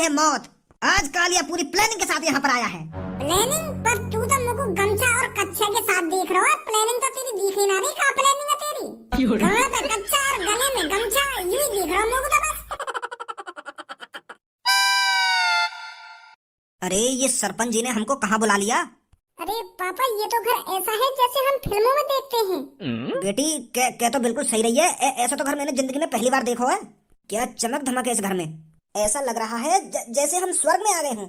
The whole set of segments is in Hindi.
है मौत। आज कालिया पूरी प्लानिंग के साथ यहाँ पर आया है। प्लानिंग? पर तू तो मुझको गमछा और कच्छे के साथ देख रहा है, प्लानिंग तो तेरी दिख ही ना रही। कहाँ प्लानिंग है तेरी? कहाँ पे कच्छा और गले में गमछा, यूं ही दिख रहा है मुझको तो बस। अरे ये सरपंच जी ने हमको कहाँ बुला लिया? अरे पापा, ये तो घर ऐसा है जैसे हम फिल्मों में देखते हैं। बेटी क्या तो बिल्कुल सही रही है। ऐसा तो घर मैंने जिंदगी में पहली बार देखा है। क्या चमक धमक है इस घर में। ऐसा लग रहा है जैसे हम स्वर्ग में आ गए हों।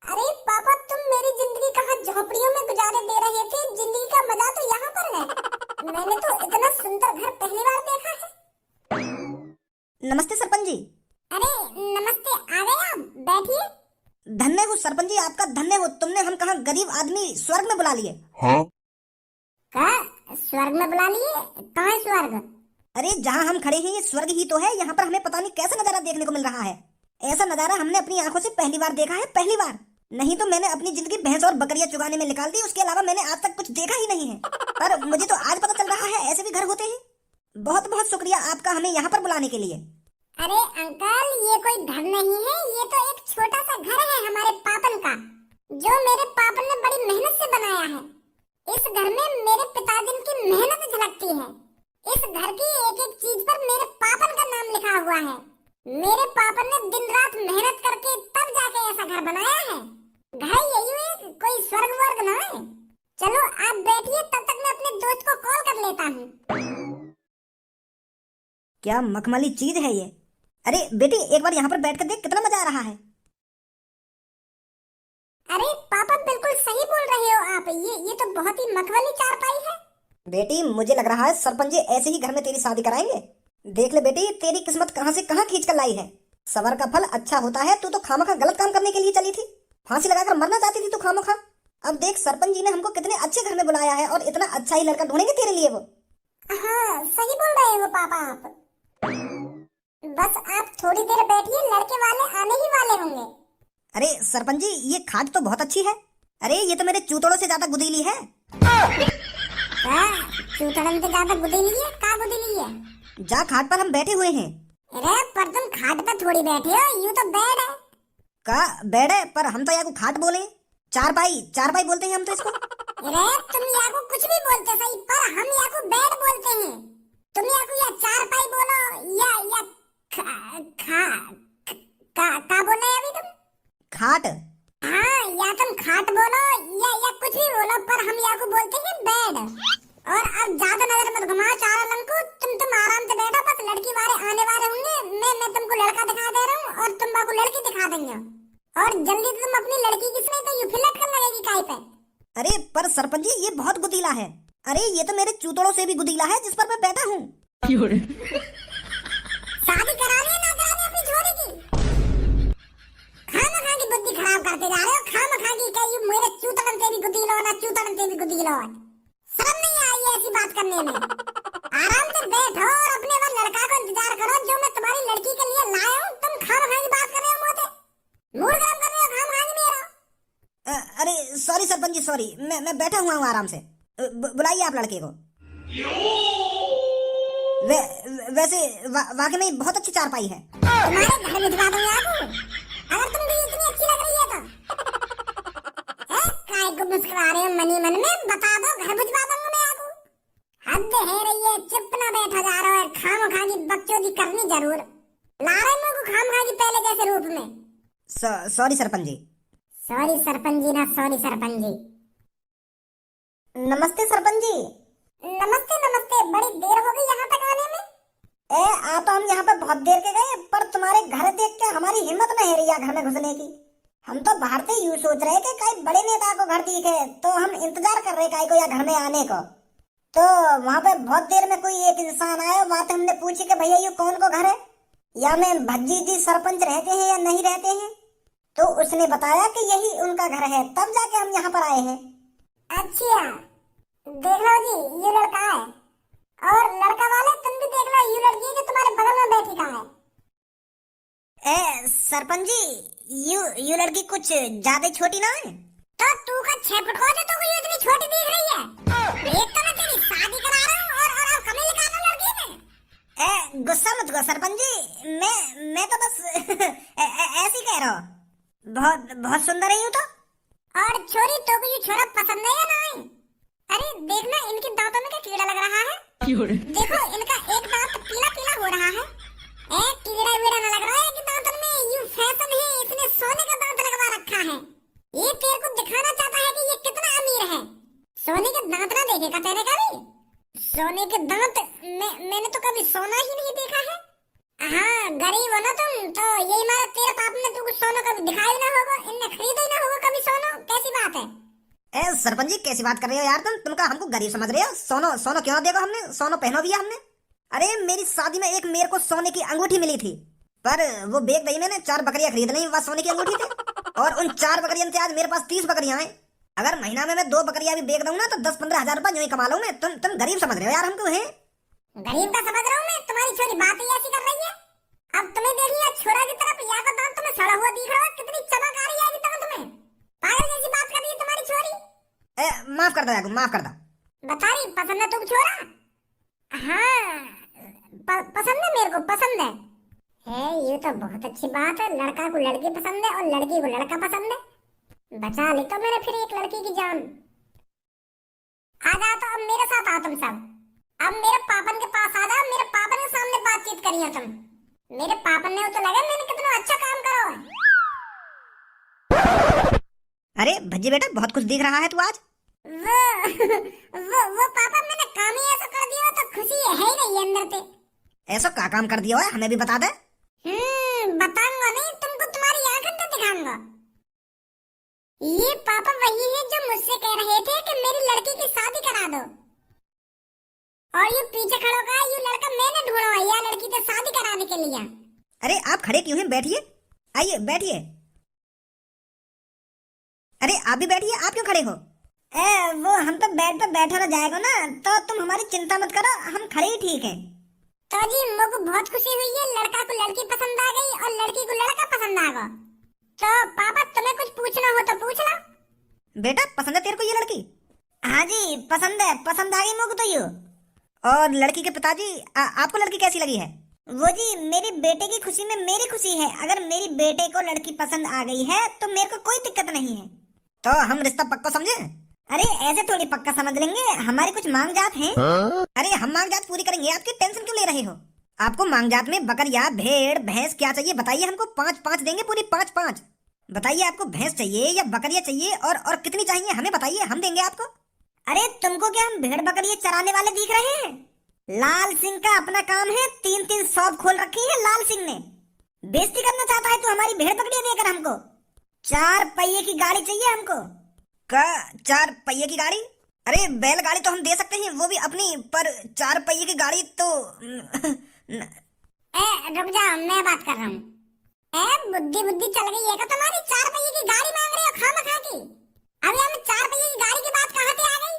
अरे पापा, तुम मेरी जिंदगी कहाँ झोपड़ियों में गुजारे दे रहे थे? जिंदगी का मजा तो यहाँ पर है। मैंने तो इतना सुंदर घर पहली बार देखा है। नमस्ते सरपंच जी। अरे नमस्ते, आ गए आप, बैठिए। धन्य हो सरपंच जी, आपका धन्य हो। तुमने हम कहाँ गरीब आदमी स्वर्ग में बुला लिए। हाँ? कहा स्वर्ग में बुला लिए? कहाँ है स्वर्ग? अरे जहाँ हम खड़े हैं ये स्वर्ग ही तो है। यहाँ पर हमें पता नहीं कैसा नजारा देखने को मिल रहा है। ऐसा नजारा हमने अपनी आंखों से पहली बार देखा है, पहली बार। नहीं तो मैंने अपनी जिंदगी भैंस और बकरियां चुगाने में निकाल दी, उसके अलावा मैंने आज तक कुछ देखा ही नहीं है। पर मुझे तो आज पता चल रहा है ऐसे भी घर होते हैं। बहुत बहुत शुक्रिया आपका हमें यहाँ पर बुलाने के लिए। अरे अंकल, ये कोई घर नहीं है, ये तो एक छोटा सा घर है हमारे पापन का, जो मेरे पापन ने बड़ी मेहनत से बनाया है। इस घर में मेरे पिताजी की मेहनत झलकती है। इस घर की एक एक चीज पर मेरे पापन का नाम लिखा हुआ है। मेरे पापन ने दिन रात मेहनत करके तब जाके ऐसा घर बनाया है। घर यही है, कोई स्वर्ग वर्ग ना है। चलो आप बैठिए, तब तक मैं अपने दोस्त को कॉल कर लेता हूँ। क्या मखमली चीज है ये। अरे बेटी एक बार यहाँ पर बैठकर देख, कितना मजा आ रहा है। अरे पापा, बिल्कुल सही बोल रहे हो आप। ये तो बहुत ही मखमली चारपाई है। बेटी मुझे लग रहा है सरपंच जी ऐसे ही घर में तेरी शादी कराएंगे। देख ले बेटी, तेरी किस्मत कहाँ से कहाँ खींच कर लाई है। सबर का फल अच्छा होता है। तू तो खामखा गलत काम करने के लिए चली थी। फांसी लगाकर मरना चाहती थी तू खामखा। अब देख सरपंच जी ने हमको कितने अच्छे घर में बुलाया है, और इतना अच्छा ही लड़का ढूंढेंगे तेरे लिए वो। हाँ, सही बोल रहे हो पापा आप। बस आप थोड़ी देर बैठिए, लड़के वाले आने ही वाले होंगे। अरे सरपंच जी ये खाट तो बहुत अच्छी है। अरे ये तो मेरे चूतड़ों से ज्यादा गुदीली है। चूतड़न से ज्यादा गुदीली है? का गुदीली है? जा खाट पर हम बैठे हुए हैं। अरे पर तुम खाट पर थोड़ी बैठे हो, यूं तो बेड है। का बेड है? पर हम तो यहाँ को खाट बोले। चारपाई बोलते हैं हम तो इसको। अरे तुम यहाँ को कुछ भी बोलते सही, पर हम यहाँ को बेड बोलते हैं। तुम यहाँ को या चारपाई बोलो या का बोले अभी तुम? खाट। हाँ, या तुम खाट बोलो या कुछ भी बोलो, पर हम यहाँ को बोलते हैं बेड। और अब ज्यादा नजर मत घुमाओ चारों लंग को। तुम आराम से बैठो, बस लड़की वाले आने वाले होंगे। मैं तुमको लड़का दिखा दे रहा हूँ, और तुम को लड़की दिखा देंगे। और जल्दी तुम अपनी लड़की की सुने तो यू फिलट कर लगेगी काय पे। अरे पर सरपंच जी ये बहुत गुदीला है। अरे ये तो मेरे चूतड़ों से भी गुदीला है जिस पर मैं बैठा हूँ। शादी करानी है ना करानी अपनी छोरी की? खामखा की बुद्धि खराब करते जा रहे हो। खामखा की क्या, ये मेरे चूतड़न से भी गुदीलो ना चूतड़न से भी गुदीलो। शर्म नहीं आई ऐसी बात करने में? आराम से बैठो और अपने वो लड़का को इंतजार करो जो मैं तुम्हारी लड़की के लिए लाया हूँ। तुम खामखा की बात कर रहे हो, मोटे मूड खराब कर रहे हो खामखा की मेरा। अरे सॉरी सरपंच जी सॉरी, मैं बैठा हुआ हूँ आराम से। बुलाइए आप लड़के को। वैसे वाकई में बहुत अच्छी चारपाई है। तुम्हारे घर भिजवा दूंगा आपको, अगर तुमको इतनी अच्छी लग रही है तो। काय को मुस्कुरा रहे हो मनी मन में? बता दो, घर भिजवा दूंगा मैं आपको। हद है रही है, चुप ना बैठा जा रहा है। खामखा की बकचोदी करनी जरूर। ला रहे मेरे को खामखा की पहले जैसे रूप में। सॉरी सरपंच जी। सॉरी सरपंच जी ना, सॉरी सरपंच जी। नमस्ते सरपंच जी। नमस्ते नमस्ते, बड़ी देर हो गई यहाँ तक आने में। आ तो हम यहाँ पे बहुत देर के गए, पर तुम्हारे घर देख के हमारी हिम्मत नहीं रही घर में घुसने की। हम तो बाहर से यूं सोच रहे कि कई बड़े नेता को घर दिखे, तो हम इंतजार कर रहे कई को या घर में आने को। तो वहाँ पे बहुत देर में कोई एक इंसान आया। वहाँ से हमने पूछी कि भैया ये कौन को घर है, या मैं भज्जी जी सरपंच रहते हैं या नहीं रहते हैं। तो उसने बताया कि यही उनका घर है, तब जाके हम यहाँ पर आए हैं। अच्छा देख लो जी, ये लड़का है। और लड़का वाले तुम भी देख लो, ये लड़की है जो तुम्हारे बगल में बैठी का है। सरपंच जी यू लड़की कुछ ज्यादा छोटी ना है? तो तू का 6 फुट हो तो ये इतनी छोटी दिख रही है? एक तो मैं तेरी शादी करा रहा हूँ और अब कमी निकालो लड़की में। गुस्सा मत करो सरपंच जी, मैं तो बस ऐसे ही कह रहा हूँ। बहुत बहुत सुंदर है यूं तो। और छोरी तो को ये छोरा पसंद है या नहीं? अरे देखना इनके दांतों में क्या कीड़ा लग रहा है। देखो इनका एक दांत पीला पीला हो रहा है। कीड़ा वीड़ा न लग रहा है कि दांतों में? यूं फैशन है, इसने सोने का दांत लगवा रखा है। ये तेरे को दिखाना चाहता है कि ये कितना अमीर है। सोने के दांत ना देखेगा तेरे कभी? सोने के दांत मैंने तो कभी सोना ही नहीं देखा है। हाँ गरीब हो ना तुम, तो यही मारा तेरे पाप ने तुमको सोना कभी दिखाई ना होगा, इनने खरीदा ही ना होगा कभी सोना। कैसी बात है? ए सरपंच जी कैसी बात कर रहे हो यार तुमका हमको गरीब समझ रहे हो? सोनो सोनो क्यों ना देगा हमने, सोनो पहनो भी है हमने। अरे मेरी शादी में एक मेरे को सोने की अंगूठी मिली थी, पर वो बेच दी मैंने। 4 बकरियां खरीद ली बस सोने की अंगूठी थी, और उन 4 बकरियों से आज मेरे पास 30 बकरियां हैं। अगर महीना में मैं 2 बकरियां भी बेच दूं ना तो 10-15 हजार रुपए यूं ही कमा लूं मैं। तुम गरीब समझ रहे हो यार हमको? है गरीब का समझ रहा हूँ मैं, तुम्हारी छोरी बात ही ऐसी कर रही है। अब तुम्हें देखिए छोरा की तरफ या का दांत तुम्हें सड़ा हुआ दिख रहा है, कितनी चमक आ रही है अभी दांत में। पागल जैसी बात कर रही है तुम्हारी छोरी। माफ कर दो यार, माफ कर दो। बता रही पसंद है तुम छोरा? हाँ पसंद है, मेरे को पसंद है। ये तो बहुत अच्छी बात है, लड़का को लड़की पसंद है और लड़की को लड़का पसंद है। बचा ली तो मैंने फिर एक लड़की की जान। आ जाओ तो अब मेरे साथ आओ तुम सब। अब मेरे पापन के पास आ जाओ, मेरे पापन के सामने बातचीत करिए तुम। मेरे पापन ने तो लगा मैंने कितना अच्छा काम करो है। अरे भज्जी बेटा बहुत कुछ दिख रहा है तू आज। वो पापा मैंने काम ही ऐसा कर दिया तो खुशी है ही नहीं अंदर पे। ऐसा क्या काम कर दिया है हमें भी बता दे। बताऊंगा नहीं तुमको, तुम्हारी आंखें तो दिखाऊंगा। ये पापा वही है जो मुझसे कह रहे थे कि मेरी लड़की की शादी करा दो, और ये पीछे खड़ा का ये लड़का मैंने ढूंढा है या लड़की से शादी कराने के लिए। अरे आप खड़े क्यों हैं? बैठिए, आइए बैठिए। अरे आप भी बैठिए, आप क्यों खड़े हो? वो हम तो बेड पे बैठे रह जाएगा ना, तो तुम हमारी चिंता मत करो, हम खड़े ही ठीक हैं। तो जी मुझको बहुत खुशी हुई है, लड़का को लड़की पसंद आ गई और लड़की को लड़का पसंद आ गया। तो पापा तुम्हें कुछ पूछना हो तो पूछ लो। बेटा पसंद है तेरे को ये लड़की? हाँ जी पसंद है, पसंद आ गई मुझको तो यू। और लड़की के पिताजी आपको लड़की कैसी लगी है? वो जी मेरे बेटे की खुशी में मेरी खुशी है। अगर मेरी बेटे को लड़की पसंद आ गई है तो मेरे को कोई दिक्कत नहीं है। तो हम रिश्ता पक्का समझे? अरे ऐसे थोड़ी पक्का समझ लेंगे, हमारी कुछ मांग जात है। अरे हम मांग जात पूरी करेंगे, आपकी टेंशन क्यों ले रहे हो? आपको मांग जात में बकरिया भेड़ भैंस क्या चाहिए बताइए हमको, 5-5 देंगे पूरी 5-5। बताइए आपको भैंस चाहिए या बकरिया चाहिए, और कितनी चाहिए हमें बताइए, हम देंगे आपको। अरे तुमको क्या हम भेड़ बकरिया चराने वाले दिख रहे हैं? लाल सिंह का अपना काम है, 3-3 शॉप खोल रखी है लाल सिंह ने। बेइज्जती करना चाहता है तू हमारी भेड़ बकरिया देकर हमको? 4 पहिए की गाड़ी चाहिए हमको। का 4 पहिए की गाड़ी? अरे बैलगाड़ी तो हम दे सकते हैं वो भी अपनी, पर 4 पहिए की गाड़ी तो रुक जाओ मैं बात कर रहा हूँ। बुद्धि चल गई है क्या तुम्हारी? 4 पहिए की गाड़ी मांग रहे हो खामखा की? अभी हमें 4 पहिए की गाड़ी की बात कहाँ से आ गई?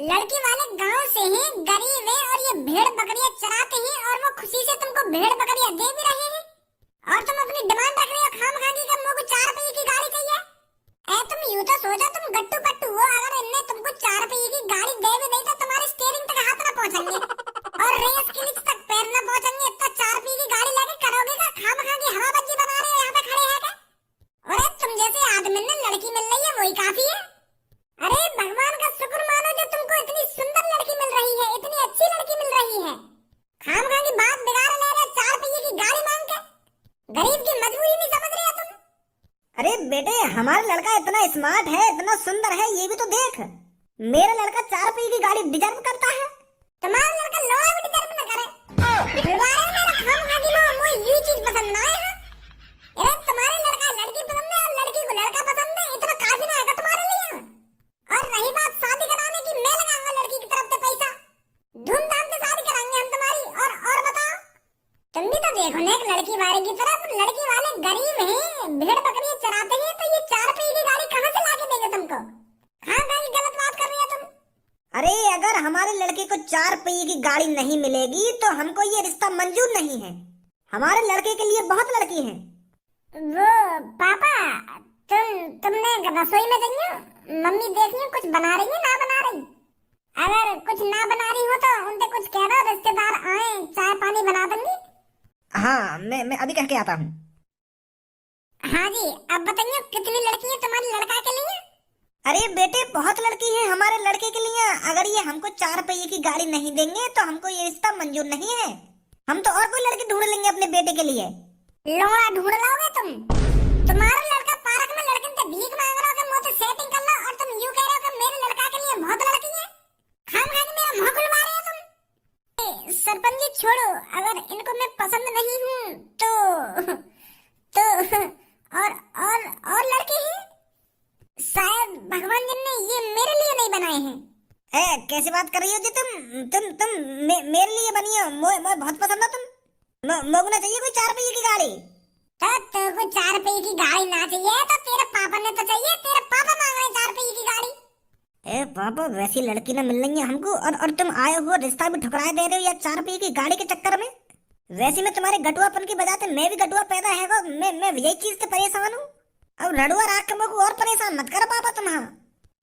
लड़की वाले गांव से हैं, गरीब है और ये भेड़ बकरियां चराते हैं और वो खुशी से तुमको भेड़ बकरियां दे भी रहे हैं, और तुम अपनी डिमांड रख रहे हो खामखा की कि मुझको 4 पहिए की गाड़ी चाहिए। तुम यूं तो सोचो तुम गट्टू पट्टू हो, अगर इनने तुमको 4 पहिए की गाड़ी दे भी दी तो तुम्हारे स्टीयरिंग तक हाथ न पहुंचेंगे और रेस के नीचे तक पैर न पहुंचेंगे। इतना 4 पहिए की गाड़ी लेके करोगे क्या? खामखा की हवाबाजी बना रहे हो यहाँ पे खड़े हैं क्या? अरे तुम जैसे आदमी ने लड़की मिल रही है वही काफी है। अरे भगवान का शुक्र मानो जो तुमको इतनी सुंदर लड़की मिल रही है, इतनी अच्छी लड़की मिल रही है। खामखा की बात बिगाड़ ले रहे 4 पहिए की गाड़ी मांग के। गरीब की मजबूरी नहीं समझ रहे हो तुम? अरे बेटे हमारा लड़का इतना स्मार्ट है, इतना सुंदर है, ये भी तो देख। मेरा लड़का 4 पहिए की गाड़ी डिजर्व करता है। तुम्हारा लड़का लोहा भी डिजर्व न करे। दोबारा मेरा खामखा की मुझे ये चीज पसंद ना है। अरे तुम्हारे लड़का लड़की पसंद है और लड़की को लड़का पसंद है, इतना काफी ना है तुम्हारे लिए? और रही बात शादी कराने की, मैं लगाऊंगा लड़की की तरफ से पैसा, धूमधाम से शादी कराएंगे हम तुम्हारी। और बताओ तुम भी तो देखो ना एक लड़की वाले की तरफ, लड़की वाले गरीब हैं, भेड़ बकरी चराते हैं, तो ये 4 पहिए की गाड़ी कहाँ से लाके देंगे तुमको? हाँ भाई गलत बात कर रही हो तुम। अरे अगर हमारे लड़के को 4 पहिए की गाड़ी नहीं मिलेगी तो हमको ये रिश्ता मंजूर नहीं है। हमारे लड़के के लिए बहुत लड़की हैं। वो पापा तुमने रसोई में गई हो, मम्मी देख रही कुछ बना रही है ना बना रही? अगर कुछ ना बना रही हो तो उनसे कुछ कह दो, रिश्तेदार आए चाय पानी बना दूंगी। हाँ मैं अभी कह के आता हूँ। हाँ जी, अब बताइए कितनी लड़की है तुम्हारी लड़का के लिए? अरे बेटे बहुत लड़की है हमारे लड़के के लिए। अगर ये हमको 4 पहिए की गाड़ी नहीं देंगे तो हमको ये रिश्ता मंजूर नहीं है। हम तो और कोई लड़की ढूंढ लेंगे अपने बेटे के लिए। लोड़ा ढूंढ लाओगे तुम? तुम्हारा लड़का पार्क में लड़कन से भीख मांग रहा हो कि मुझसे सेटिंग कर लो, और तुम यूं कह रहे हो कि मेरे लड़का के लिए बहुत लड़की है। खाम खा के मेरा मुंह खुलवा रहे हो तुम। सरपंच जी छोड़ो, अगर इनको मैं पसंद नहीं हूँ तो और लड़के हैं, शायद भगवान जी ने ये मेरे लिए नहीं बनाए हैं। कैसी बात कर रही हो जी तुम मेरे लिए बनी हो। मोए बहुत पसंद हो तुम। मोगू ना चाहिए कोई 4 पहिए की गाड़ी। तो को 4 पहिए की गाड़ी ना चाहिए तो तेरे पापा ने तो चाहिए। तेरे पापा मांग रहे 4 पहिए की गाड़ी। पापा वैसी लड़की ना मिल रही है हमको, और तुम आए हो रिश्ता भी ठुकराए दे रहे हो या 4 पहिए की गाड़ी के चक्कर में। वैसे में तुम्हारे गटुआपन की वजह से मैं भी गटुआ पैदा है वो। मैं यही चीज से परेशान हूँ। अब रड़ुआ राख के मुझको और परेशान मत करो पापा तुम। हाँ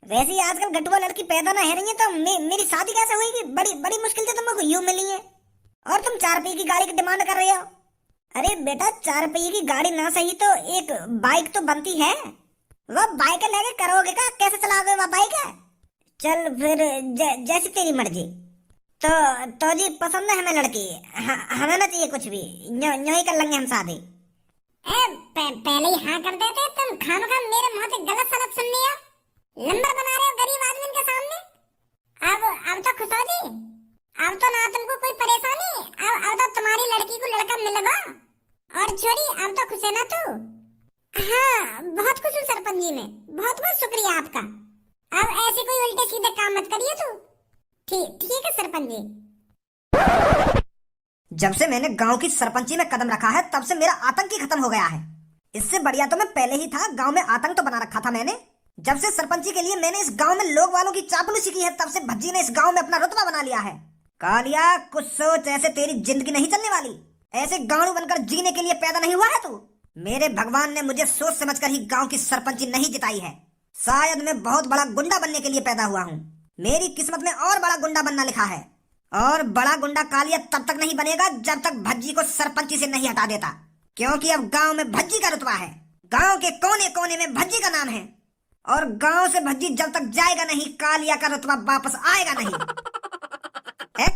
वैसे ही आजकल गटुआ लड़की पैदा ना है रही है तो मेरी शादी कैसे हुई? बड़ी मुश्किल से तुमको यूं मिली है, और तुम 4 पहिए की गाड़ी की डिमांड कर रहे हो। अरे बेटा 4 पहिए की गाड़ी ना सही तो एक बाइक तो बनती है। वो बाइक लेके करोगे का? कैसे चलाओगे वो बाइक? चल फिर जैसी तेरी मर्जी। तो जी पसंद है हमें लड़की। हमें ना चाहिए कुछ भी, यूं ही कर लेंगे हम शादी। पहले ही हाँ कर देते। तुम खामखा मेरे मुंह से गलत सलत सुन लिया। नंबर बना रहे हो गरीब आदमी के सामने। अब तो खुश हो जी। अब तो ना तुमको कोई परेशानी। अब तो तुम्हारी लड़की को लड़का मिल गया। और छोड़ी अब तो खुश है ना तू? हाँ बहुत खुश हूँ सरपंच जी में। बहुत बहुत शुक्रिया आपका। अब ऐसे कोई उल्टे सीधे काम मत करिए तू। ठीक है सरपंच जी। जब से मैंने गांव की सरपंची में कदम रखा है तब से मेरा आतंक ही खत्म हो गया है। इससे बढ़िया तो मैं पहले ही था। गांव में आतंक तो बना रखा था मैंने। जब से सरपंची के लिए मैंने इस गांव में लोग वालों की चापलूसी की है तब से भज्जी ने इस गांव में अपना रुतबा बना लिया है। कालिया कुछ सोच, ऐसे तेरी जिंदगी नहीं चलने वाली। ऐसे गांव बनकर जीने के लिए पैदा नहीं हुआ है तू। मेरे भगवान ने मुझे सोच समझकर ही गांव की सरपंची नहीं जिताई है। शायद मैं बहुत बड़ा गुंडा बनने के लिए पैदा हुआ हूँ। मेरी किस्मत में और बड़ा गुंडा बनना लिखा है। और बड़ा गुंडा कालिया तब तक नहीं बनेगा जब तक भज्जी को सरपंची से नहीं हटा देता, क्योंकि अब गांव में भज्जी का रुतबा है। गांव के कोने कोने में भज्जी का नाम है, और गांव से भज्जी जब तक जाएगा नहीं कालिया का रुतबा वापस आएगा नहीं।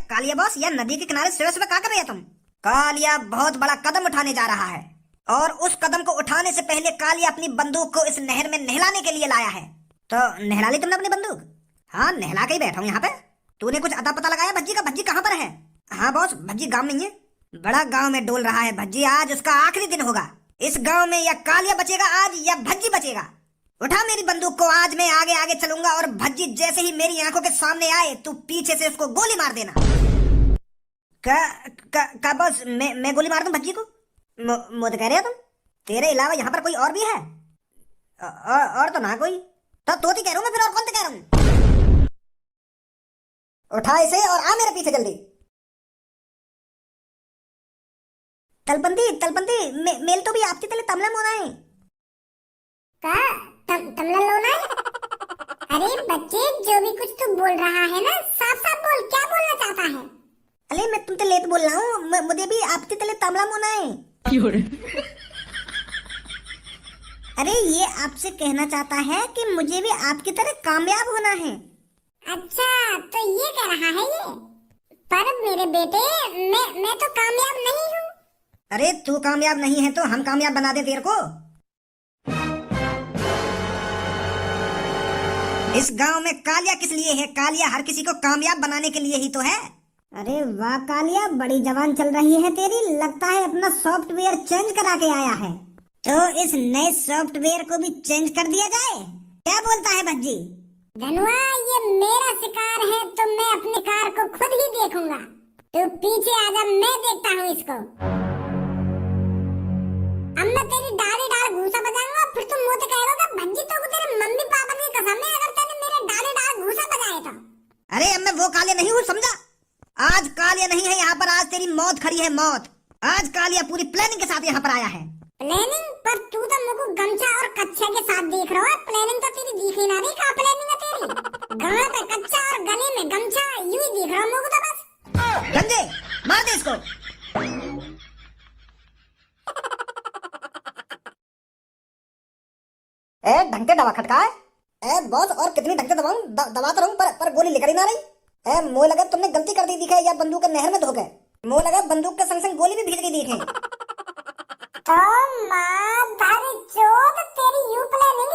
कालिया बॉस, यह नदी के किनारे सुबह सुबह क्या कर रहे हो तुम? कालिया बहुत बड़ा कदम उठाने जा रहा है, और उस कदम को उठाने से पहले कालिया अपनी बंदूक को इस नहर में नहलाने के लिए लाया है। तो नहला ली तुमने अपनी बंदूक? हाँ नहला के ही बैठा हूँ यहाँ पे। तूने कुछ अता पता लगाया भज्जी का? भज्जी कहाँ पर है? हाँ बॉस, भज्जी गांव नहीं है, बड़ा गांव में डोल रहा है भज्जी। आज उसका आखिरी दिन होगा इस गांव में। या कालिया बचेगा आज या भज्जी बचेगा। उठा मेरी बंदूक को, आज मैं आगे आगे चलूंगा, और भज्जी जैसे ही मेरी आंखों के सामने आए तू पीछे से उसको गोली मार देना। का बॉस, मैं गोली मार दूं भज्जी को? मुझे कह रहे हो तुम? तेरे अलावा यहाँ पर कोई और भी है? और तो ना कोई। तो तोती कह रहा हूँ मैं, फिर और कौन तो कह रहा हूँ? उठा इसे और आ मेरे पीछे जल्दी। तलपंती मेल तो भी आपकी तले तमला मोना है का? तमला लोना है? अरे बच्चे, जो भी कुछ तू बोल रहा है ना, साफ साफ बोल, क्या बोलना चाहता है? अरे मैं तुमसे लेट बोल रहा हूँ, मुझे भी आपके तले तमला मोना है। अरे ये आपसे कहना चाहता है कि मुझे भी आपकी तरह कामयाब होना है। अच्छा तो ये कह रहा है ये? पर मेरे बेटे, मैं तो कामयाब नहीं हूँ। अरे तू कामयाब नहीं है तो हम कामयाब बना दे तेरे को। इस गांव में कालिया किस लिए है? कालिया हर किसी को कामयाब बनाने के लिए ही तो है। अरे वाह कालिया, बड़ी जवान चल रही है तेरी। लगता है अपना सॉफ्टवेयर चेंज करा के आया है। तो इस नए सॉफ्टवेयर को भी चेंज कर दिया जाए, क्या बोलता है भज्जी? धनुआ, ये मेरा शिकार है तो मैं अपने शिकार को खुद ही देखूंगा। तू पीछे आजा, मैं देखता हूँ इसको। अब मैं तेरी डाली डाल घूसा बजाऊंगा, फिर तुम मुझे कहोगे भज्जी तो तेरे मम्मी पापा की कसम है अगर तूने मेरे डाली डाल घूसा बजाए तो। अरे अब मैं वो कालिया नहीं हूँ, समझा? आज कालिया नहीं है यहाँ पर, आज तेरी मौत खड़ी है, मौत। आज कालिया पूरी प्लानिंग के साथ यहाँ पर आया है। प्लानिंग? पर तू तो मुझको गमछा और कच्छे के साथ देख रहा है। प्लानिंग तो तेरी दिख ही ना रही। कहाँ प्लानिंग है तेरी? गाँव पे कच्चा और गले में गमछा, यूं ही दिख रहा है मुझको तो बस। गंजे मार दे इसको। दबा खटकाए। ए बॉस, और कितनी ढंग से दबाऊं? दबाता रहूं पर गोली निकल ही ना रही। ए मुझे लगा तुमने गलती कर दी दिखे, या बंदूक के नहर में धो गए। मुझे लगा बंदूक के संग संग गोली भी भीग गई दिखे। तो माँ चोद तेरी यू प्लानिंग